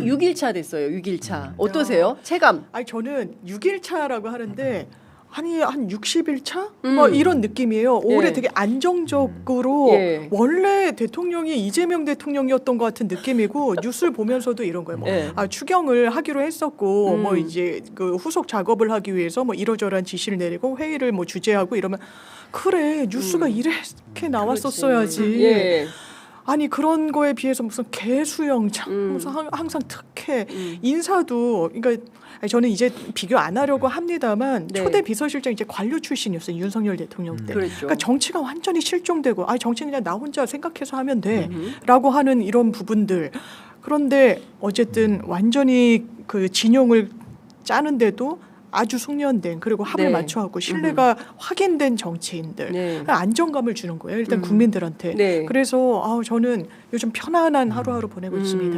6일차 됐어요. 6일차. 어떠세요? 체감? 아니 저는 6일차라고 하는데 아니 한 60일차? 뭐 이런 느낌이에요. 올해 예. 되게 안정적으로 예. 원래 대통령이 이재명 대통령이었던 것 같은 느낌이고 뉴스를 보면서도 이런 거예요. 뭐 예. 추경을 하기로 했었고 뭐 이제 그 후속 작업을 하기 위해서 뭐 이러저러한 지시를 내리고 회의를 뭐 주재하고 이러면 그래 뉴스가 이렇게 나왔었어야지. 예. 아니 그런 거에 비해서 무슨 개수영장 무슨 항상 특혜 인사도 그러니까 아니, 저는 이제 비교 안 하려고 합니다만 네. 초대 비서실장 이제 관료 출신이었어요 윤석열 대통령 때. 그렇죠. 그러니까 정치가 완전히 실종되고 아니 정치는 그냥 나 혼자 생각해서 하면 돼라고 하는 이런 부분들. 그런데 어쨌든 완전히 그 진영을 짜는데도 아주 숙련된 그리고 합을 네. 맞춰갖고 신뢰가 확인된 정치인들 네. 안정감을 주는 거예요. 일단 국민들한테. 네. 그래서 저는 요즘 편안한 하루하루 보내고 있습니다.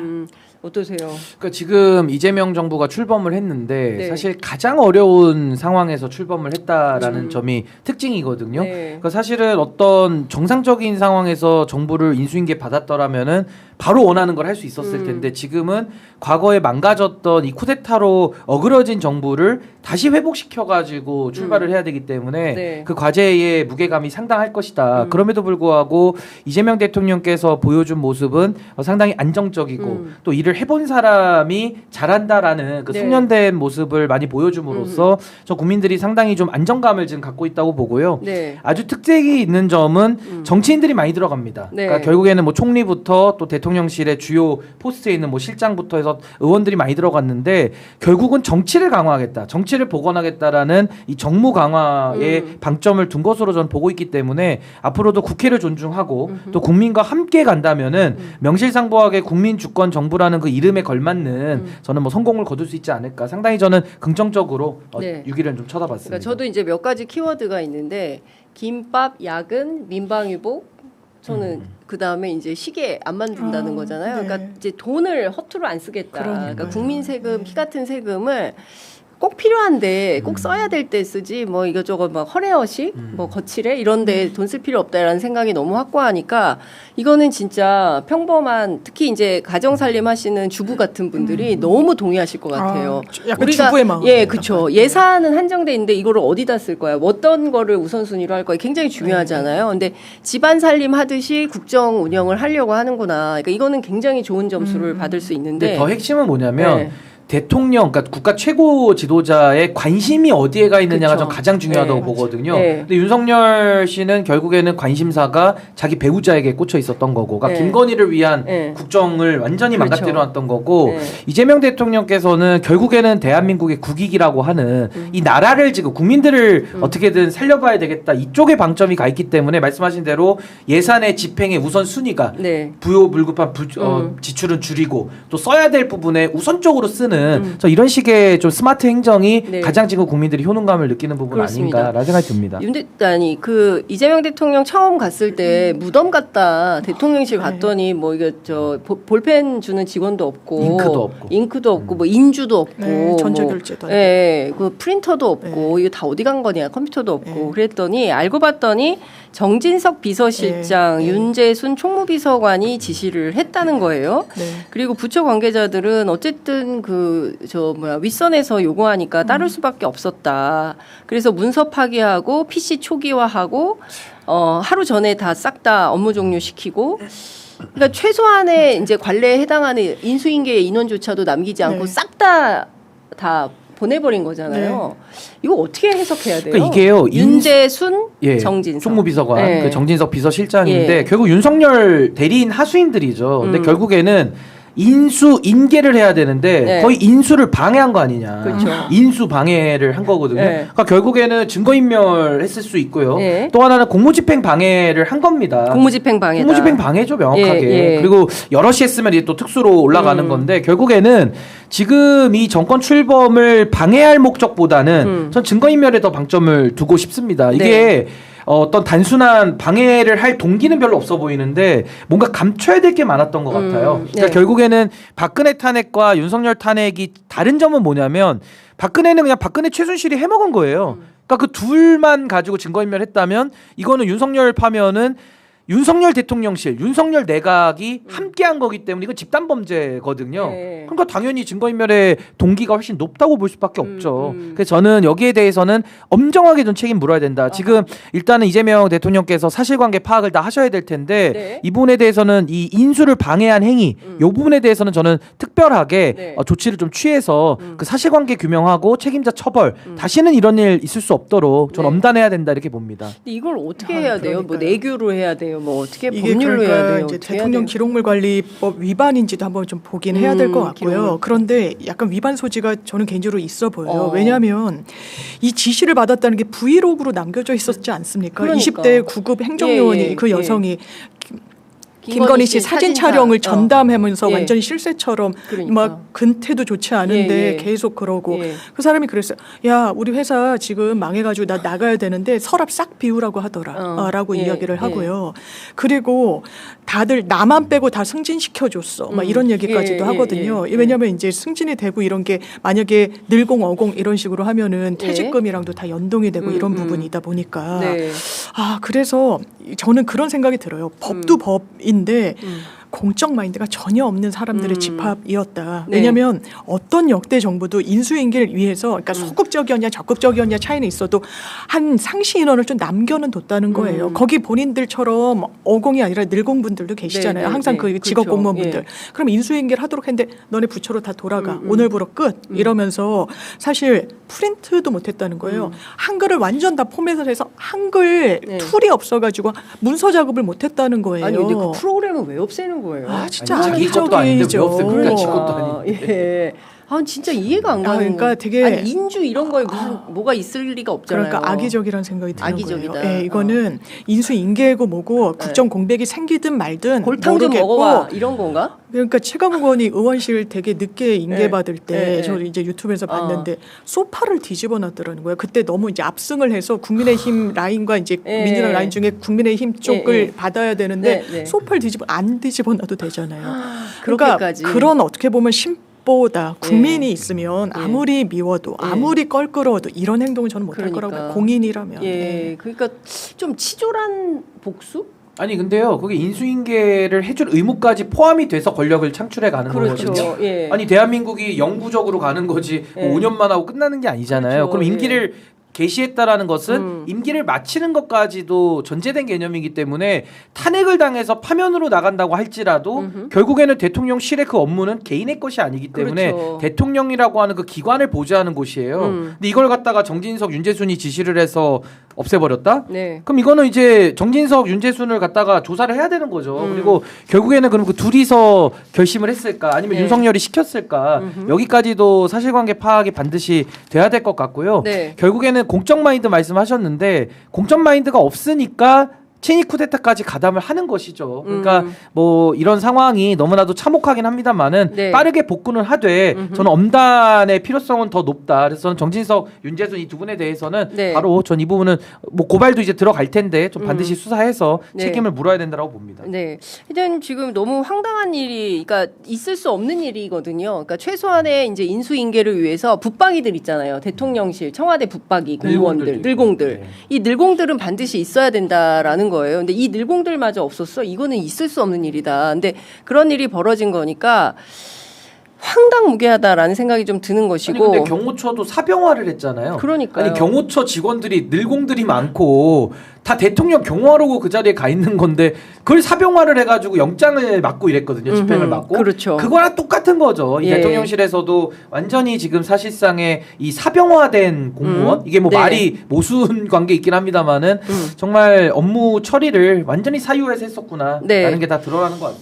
어떠세요? 그러니까 지금 이재명 정부가 출범을 했는데 네. 사실 가장 어려운 상황에서 출범을 했다라는 점이 특징이거든요. 네. 그러니까 사실은 어떤 정상적인 상황에서 정부를 인수인계 받았더라면은 바로 원하는 걸 할 수 있었을 텐데 지금은 과거에 망가졌던 이 쿠데타로 어그러진 정부를 다시 회복시켜가지고 출발을 해야 되기 때문에 네. 그 과제의 무게감이 상당할 것이다. 그럼에도 불구하고 이재명 대통령께서 보여준 모습은 상당히 안정적이고 또 일을 해본 사람이 잘한다라는 그 네. 숙련된 모습을 많이 보여줌으로써 저 국민들이 상당히 좀 안정감을 지금 갖고 있다고 보고요. 네. 아주 특색이 있는 점은 정치인들이 많이 들어갑니다. 네. 그러니까 결국에는 뭐 총리부터 또 대통령실의 주요 포스트에 있는 뭐 실장부터 해서 의원들이 많이 들어갔는데 결국은 정치를 강화하겠다, 정치를 복원하겠다라는 이 정무 강화에 방점을 둔 것으로 저는 보고 있기 때문에 앞으로도 국회를 존중하고 또 국민과 함께 간다면은 명실상부하게 국민 주권 정부라는 그 이름에 걸맞는 저는 뭐 성공을 거둘 수 있지 않을까. 상당히 저는 긍정적으로 네. 6일은 좀 쳐다봤습니다. 그러니까 저도 이제 몇 가지 키워드가 있는데 김밥, 야근, 민방위복. 저는 그 다음에 이제 시계 안 만든다는 거잖아요. 네. 그러니까 이제 돈을 허투루 안 쓰겠다. 그러니까요. 그러니까 국민 세금, 피 같은 세금을 꼭 필요한데 꼭 써야 될 때 쓰지 뭐 이것저것 막 허례허식 뭐 거칠해 이런데 돈 쓸 필요 없다라는 생각이 너무 확고하니까 이거는 진짜 평범한 특히 이제 가정 살림 하시는 주부 같은 분들이 너무 동의하실 것 같아요. 약간 주부의 마음. 예, 그렇죠. 예산은 한정돼 있는데 이거를 어디다 쓸 거야? 어떤 거를 우선순위로 할 거야? 굉장히 중요하잖아요. 근데 집안 살림 하듯이 국정 운영을 하려고 하는구나. 그러니까 이거는 굉장히 좋은 점수를 받을 수 있는데 근데 더 핵심은 뭐냐면 네. 대통령, 그러니까 국가 최고 지도자의 관심이 어디에 가 있느냐가 그쵸. 전 가장 중요하다고 네. 보거든요. 네. 근데 윤석열 씨는 결국에는 관심사가 자기 배우자에게 꽂혀 있었던 거고, 그러니까 네. 김건희를 위한 네. 국정을 완전히 그렇죠. 망가뜨려놨던 거고, 네. 이재명 대통령께서는 결국에는 대한민국의 국익이라고 하는 이 나라를 지금 국민들을 어떻게든 살려봐야 되겠다 이쪽에 방점이 가 있기 때문에 말씀하신 대로 예산의 집행의 우선 순위가 네. 불급한 지출은 줄이고 또 써야 될 부분에 우선적으로 쓰는 저 이런 식의 좀 스마트 행정이 네. 가장 지금 국민들이 효능감을 느끼는 부분 그렇습니다. 아닌가라는 생각이 듭니다. 아니 그 이재명 대통령 처음 갔을 때 무덤 갔다 대통령실 갔더니 뭐 이거 저 볼펜 주는 직원도 없고 잉크도 없고 뭐 인주도 없고 네, 전자결제도 안 예, 그 프린터도 없고 이거 다 어디 간 거냐 컴퓨터도 없고 그랬더니 알고 봤더니 정진석 비서실장, 윤재순 총무비서관이 지시를 했다는 거예요. 네. 그리고 부처 관계자들은 어쨌든 그 윗선에서 요구하니까 따를 수밖에 없었다. 그래서 문서 파기하고 PC 초기화하고 하루 전에 다 싹 다 업무 종료시키고. 그러니까 최소한의 이제 관례에 해당하는 인수인계 인원조차도 남기지 않고 네. 싹 다 보내버린 거잖아요. 이거 어떻게 해석해야 돼요? 그러니까 이게요. 윤재순, 예, 정진석 총무비서관, 예. 그 정진석 비서실장인데 예. 결국 윤석열 대리인 하수인들이죠. 근데 결국에는 인계를 해야 되는데 네. 거의 인수를 방해한 거 아니냐. 그렇죠. 인수 방해를 한 거거든요. 네. 그러니까 결국에는 증거인멸했을 수 있고요. 네. 또 하나는 공무집행 방해를 한 겁니다. 공무집행 방해다. 공무집행 방해죠, 명확하게. 예, 예. 그리고 여럿이 했으면 이제 또 특수로 올라가는 건데 결국에는 지금 이 정권 출범을 방해할 목적보다는 전 증거인멸에 더 방점을 두고 싶습니다. 이게 네. 어떤 단순한 방해를 할 동기는 별로 없어 보이는데 뭔가 감춰야 될 게 많았던 것 같아요. 그러니까 네. 결국에는 박근혜 탄핵과 윤석열 탄핵이 다른 점은 뭐냐면 박근혜는 그냥 박근혜 최순실이 해먹은 거예요. 그러니까 그 둘만 가지고 증거인멸했다면 이거는 윤석열 파면은 윤석열 대통령실, 윤석열 내각이 함께한 거기 때문에 이건 집단 범죄거든요. 네. 그러니까 당연히 증거인멸의 동기가 훨씬 높다고 볼 수밖에 없죠. 그래서 저는 여기에 대해서는 엄정하게 좀 책임 물어야 된다. 지금 일단은 이재명 대통령께서 사실관계 파악을 다 하셔야 될 텐데 네. 이 부분에 대해서는 이 인수를 방해한 행위, 이 부분에 대해서는 저는 특별하게 네. 조치를 좀 취해서 그 사실관계 규명하고 책임자 처벌, 다시는 이런 일 있을 수 없도록 좀 네. 엄단해야 된다 이렇게 봅니다. 근데 이걸 어떻게 해야 돼요? 뭐 그러니까요. 내규로 해야 돼요? 뭐 어떻게 이게 법률로 해야 그러니까 돼요? 이제 어떻게 해야 대통령 돼요? 기록물관리법 위반인지도 한번 좀 보긴 해야 될 것 같고요. 기록물. 그런데 약간 위반 소지가 저는 개인적으로 있어 보여요. 어. 왜냐하면 이 지시를 받았다는 게 브이로그로 남겨져 있었지 않습니까? 그러니까. 20대 구급 행정요원이 예, 예, 그 예. 여성이 김건희 씨 사진 사진사. 촬영을 전담하면서 예. 완전히 실세처럼 그러니까. 막 근태도 좋지 않은데 예, 예. 계속 그러고 예. 그 사람이 그랬어요. 야 우리 회사 지금 망해가지고 나 나가야 되는데 서랍 싹 비우라고 하더라. 라고 예, 이야기를 예. 하고요. 그리고 다들 나만 빼고 다 승진시켜줬어. 막 이런 얘기까지도 예, 하거든요. 예, 예. 왜냐하면 이제 승진이 되고 이런 게 만약에 늘공 어공 이런 식으로 하면은 예. 퇴직금이랑도 다 연동이 되고 이런 부분이다 보니까 네. 아 그래서 저는 그런 생각이 들어요. 법도 법인데 공적 마인드가 전혀 없는 사람들의 집합이었다. 네. 왜냐하면 어떤 역대 정부도 인수인계를 위해서 그러니까 소극적이었냐 적극적이었냐 차이는 있어도 한 상시 인원을 좀 남겨는 뒀다는 거예요. 거기 본인들처럼 어공이 아니라 늘공분들도 계시잖아요. 네, 네, 항상 네. 그 직업 그렇죠. 공무원분들. 예. 그럼 인수인계를 하도록 했는데 너네 부처로 다 돌아가. 오늘부로 끝. 이러면서 사실 프린트도 못했다는 거예요. 한글을 완전 다 포맷을 해서 한글 네. 툴이 없어가지고 문서 작업을 못했다는 거예요. 아니 근데 그 프로그램을 왜 없애는 거예요? 아 진짜 아니, 자기 것도 아닌데 왜 악의적이죠. 없애요? 그러니까 지 것도 아닌데. 예. 아 진짜 이해가 안 아, 가는. 그러니까 되게- 아니 인주 이런 거에 무슨 뭐가 있을 리가 없잖아요. 그러니까 악의적이라는 생각이 드는 악의적이다. 거예요. 예, 이거는 인수인계고 뭐고 국정 공백이 생기든 말든 골탕 좀 모르겠고 먹어봐 이런 건가? 그러니까 최강욱 의원이 의원실 되게 늦게 인계받을 네. 때 네. 저 이제 유튜브에서 봤는데 소파를 뒤집어 놨더라는 거예요. 그때 너무 이제 압승을 해서 국민의힘 라인과 이제 네. 민주당 라인 중에 국민의힘 쪽을 네. 받아야 되는데 네. 네. 소파를 안 뒤집어 놔도 되잖아요. 그러니까 그렇게까지. 그런 어떻게 보면 보다 국민이 있으면 예. 아무리 미워도 예. 아무리 껄끄러워도 이런 행동은 저는 못할 그러니까. 거라고 봐요. 공인이라면. 예. 네. 그러니까 좀 치졸한 복수? 아니 근데요, 그게 인수인계를 해줄 의무까지 포함이 돼서 권력을 창출해 가는 그렇죠. 거거든요. 예. 아니 대한민국이 영구적으로 가는 거지 뭐 예. 5년만 하고 끝나는 게 아니잖아요. 그렇죠. 그럼 예. 임기를 개시했다라는 것은 임기를 마치는 것까지도 전제된 개념이기 때문에 탄핵을 당해서 파면으로 나간다고 할지라도 결국에는 대통령실의 그 업무는 개인의 것이 아니기 때문에 그렇죠. 대통령이라고 하는 그 기관을 보좌하는 곳이에요. 근데 이걸 갖다가 정진석, 윤재순이 지시를 해서 없애버렸다? 네. 그럼 이거는 이제 정진석, 윤재순을 갖다가 조사를 해야 되는 거죠. 그리고 결국에는 그럼 그 둘이서 결심을 했을까? 아니면 네. 윤석열이 시켰을까? 여기까지도 사실관계 파악이 반드시 돼야 될 것 같고요. 네. 결국에는 공적 마인드 말씀하셨는데 공적 마인드가 없으니까 친위 쿠데타까지 가담을 하는 것이죠. 그러니까 뭐 이런 상황이 너무나도 참혹하긴 합니다만은 네. 빠르게 복구는 하되 저는 엄단의 필요성은 더 높다. 그래서 저는 정진석, 윤재순 이 두 분에 대해서는 네. 바로 전 이 부분은 뭐 고발도 이제 들어갈 텐데 좀 반드시 수사해서 네. 책임을 물어야 된다고 봅니다. 네. 하여튼 지금 너무 황당한 일이, 그러니까 있을 수 없는 일이거든요. 그러니까 최소한의 이제 인수인계를 위해서 붙박이들 있잖아요. 대통령실, 청와대 붙박이 공무원들, 늘공들. 네. 이 늘공들은 반드시 있어야 된다라는 거예요. 근데 이 늘공들마저 없었어? 이거는 있을 수 없는 일이다. 근데 그런 일이 벌어진 거니까 황당무계하다라는 생각이 좀 드는 아니 것이고. 근데 경호처도 사병화를 했잖아요. 그러니까요. 아니 경호처 직원들이 늘공들이 많고 다 대통령 경호하려고 그 자리에 가 있는 건데 그걸 사병화를 해가지고 영장을 맞고 이랬거든요. 집행을 맞고. 그렇죠. 그거랑 똑같은 거죠. 이 예. 대통령실에서도 완전히 지금 사실상의 이 사병화된 공무원 이게 뭐 네. 말이 모순 관계 있긴 합니다만은 정말 업무 처리를 완전히 사유해서 했었구나 네. 라는 게 다 드러나는 것 같아요.